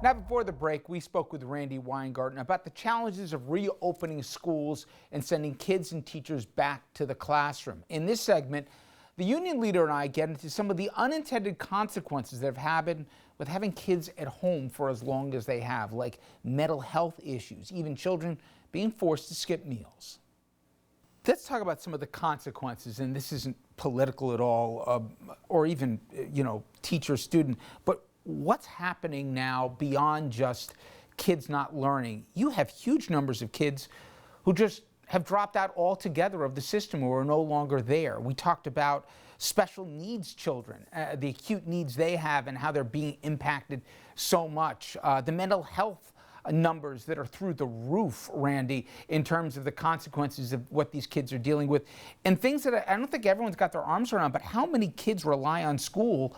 Now, before the break, we spoke with Randi Weingarten about the challenges of reopening schools and sending kids and teachers back to the classroom. In this segment, the union leader and I get into some of the unintended consequences that have happened with having kids at home for as long as they have, like mental health issues, even children being forced to skip meals. Let's talk about some of the consequences, and this isn't political at all, or even, teacher, student, but what's happening now beyond just kids not learning? You have huge numbers of kids who just have dropped out altogether of the system or are no longer there. We talked about special needs children, the acute needs they have and how they're being impacted so much. The mental health numbers that are through the roof, Randi, in terms of the consequences of what these kids are dealing with. And things that I don't think everyone's got their arms around, but how many kids rely on school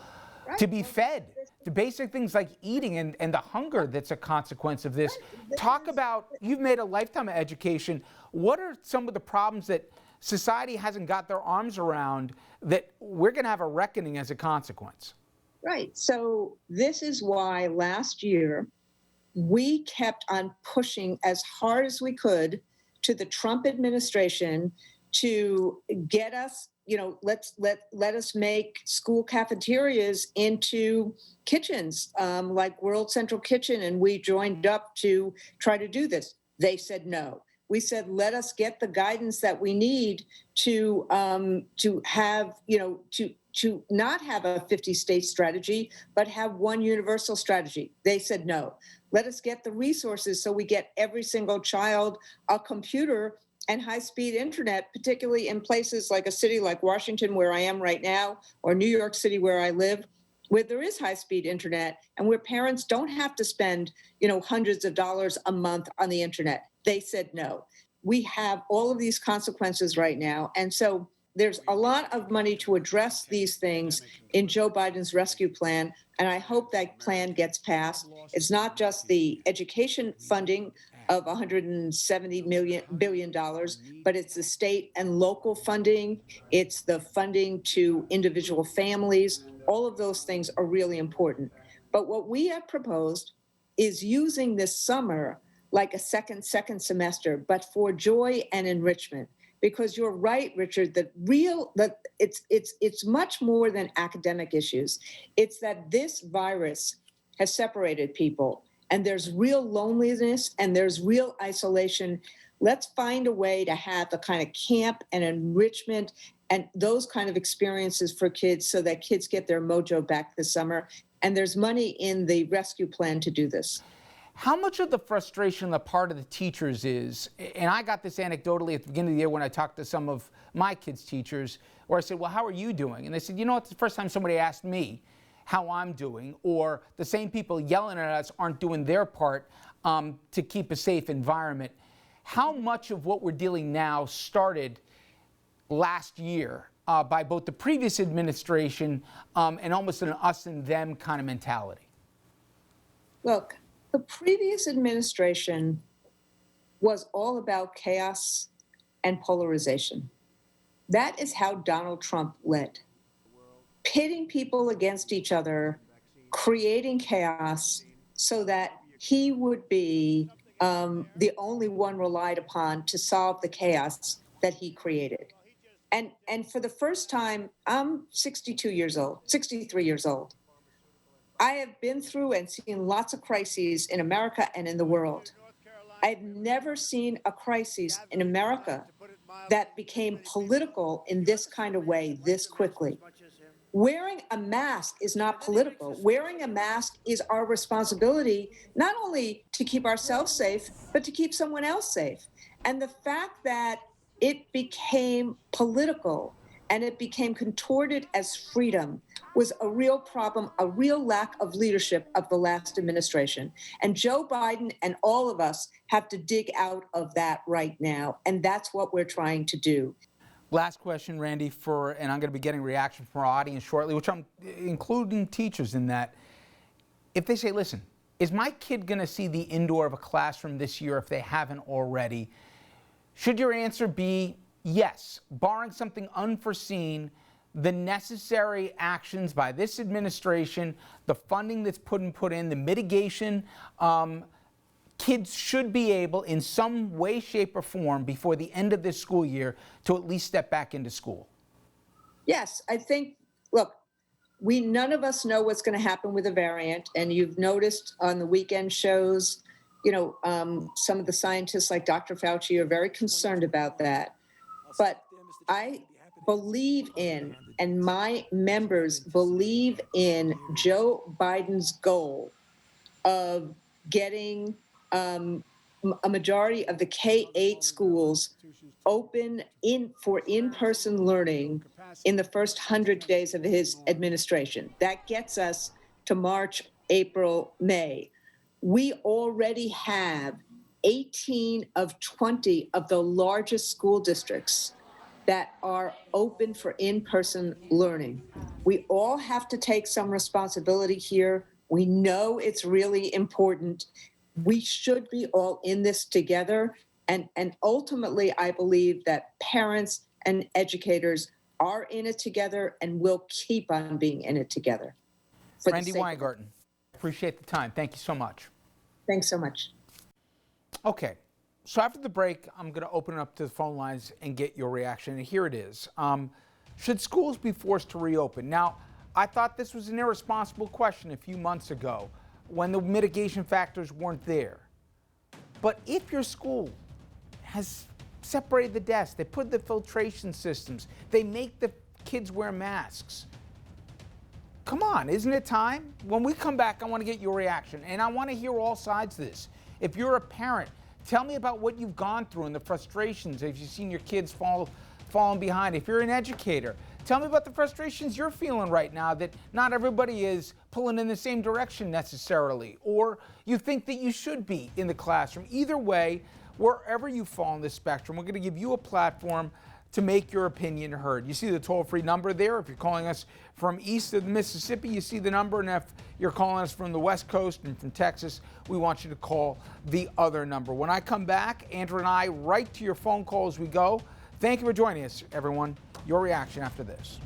to be fed? The basic things like eating and the hunger that's a consequence of this. Talk about, you've made a lifetime of education. What are some of the problems that society hasn't got their arms around that we're going to have a reckoning as a consequence? Right. So this is why last year we kept on pushing as hard as we could to the Trump administration to get us, let us make school cafeterias into kitchens, like World Central Kitchen, and we joined up to try to do this. They said no. We said, let us get the guidance that we need to have, to not have a 50-state strategy, but have one universal strategy. They said no. Let us get the resources so we get every single child a computer and high-speed internet, particularly in places like a city like Washington, where I am right now, or New York City, where I live, where there is high-speed internet and where parents don't have to spend, hundreds of dollars a month on the internet. They said no. We have all of these consequences right now. And so there's a lot of money to address these things in Joe Biden's rescue plan, and I hope that plan gets passed. It's not just the education funding of $170 billion, but it's the state and local funding. It's the funding to individual families. All of those things are really important. But what we have proposed is using this summer like a second semester, but for joy and enrichment. Because you're right, Richard, that it's much more than academic issues. It's that this virus has separated people, and there's real loneliness and there's real isolation. Let's find a way to have the kind of camp and enrichment and those kind of experiences for kids so that kids get their mojo back this summer. And there's money in the rescue plan to do this. How much of the frustration on the part of the teachers is, and I got this anecdotally at the beginning of the year when I talked to some of my kids' teachers, where I said, well, how are you doing? And they said, it's the first time somebody asked me how I'm doing, or the same people yelling at us aren't doing their part to keep a safe environment. How much of what we're dealing now started last year by both the previous administration and almost an us and them kind of mentality? Look, the previous administration was all about chaos and polarization. That is how Donald Trump led. Pitting people against each other, creating chaos so that he would be the only one relied upon to solve the chaos that he created. And for the first time, I'm 63 years old. I have been through and seen lots of crises in America and in the world. I've never seen a crisis in America that became political in this kind of way this quickly. Wearing a mask is not political. Wearing a mask is our responsibility, not only to keep ourselves safe, but to keep someone else safe. And the fact that it became political and it became contorted as freedom was a real problem, a real lack of leadership of the last administration. And Joe Biden and all of us have to dig out of that right now. And that's what we're trying to do. Last question, Randi, and I'm going to be getting reaction from our audience shortly, which I'm including teachers in that. If they say, listen, is my kid going to see the indoor of a classroom this year if they haven't already? Should your answer be yes, barring something unforeseen the necessary actions by this administration, the funding that's put in, the mitigation, kids should be able, in some way, shape, or form, before the end of this school year, to at least step back into school? Yes, I think, look, none of us know what's going to happen with a variant. And you've noticed on the weekend shows, some of the scientists like Dr. Fauci are very concerned about that. But I believe in, and my members believe in, Joe Biden's goal of getting a majority of the K-8 schools open for in-person learning in the first 100 days of his administration. That gets us to March, April, May. We already have 18 of 20 of the largest school districts that are open for in-person learning. We all have to take some responsibility here. We know it's really important. We should be all in this together. And ultimately, I believe that parents and educators are in it together and will keep on being in it together. Randi Weingarten, appreciate the time. Thank you so much. Thanks so much. Okay, so after the break, I'm going to open it up to the phone lines and get your reaction. And here it is. Should schools be forced to reopen? Now, I thought this was an irresponsible question a few months ago when the mitigation factors weren't there. But if your school has separated the desks, they put the filtration systems, they make the kids wear masks, come on, isn't it time? When we come back, I want to get your reaction, and I want to hear all sides of this. If you're a parent, tell me about what you've gone through and the frustrations. If you've seen your kids falling behind. If you're an educator, tell me about the frustrations you're feeling right now, that not everybody is pulling in the same direction necessarily, or you think that you should be in the classroom. Either way, wherever you fall on this spectrum, we're going to give you a platform to make your opinion heard. You see the toll-free number there. If you're calling us from east of the Mississippi, you see the number. And if you're calling us from the West Coast and from Texas, we want you to call the other number. When I come back, Andrew and I right to your phone call as we go. Thank you for joining us, everyone. Your reaction after this.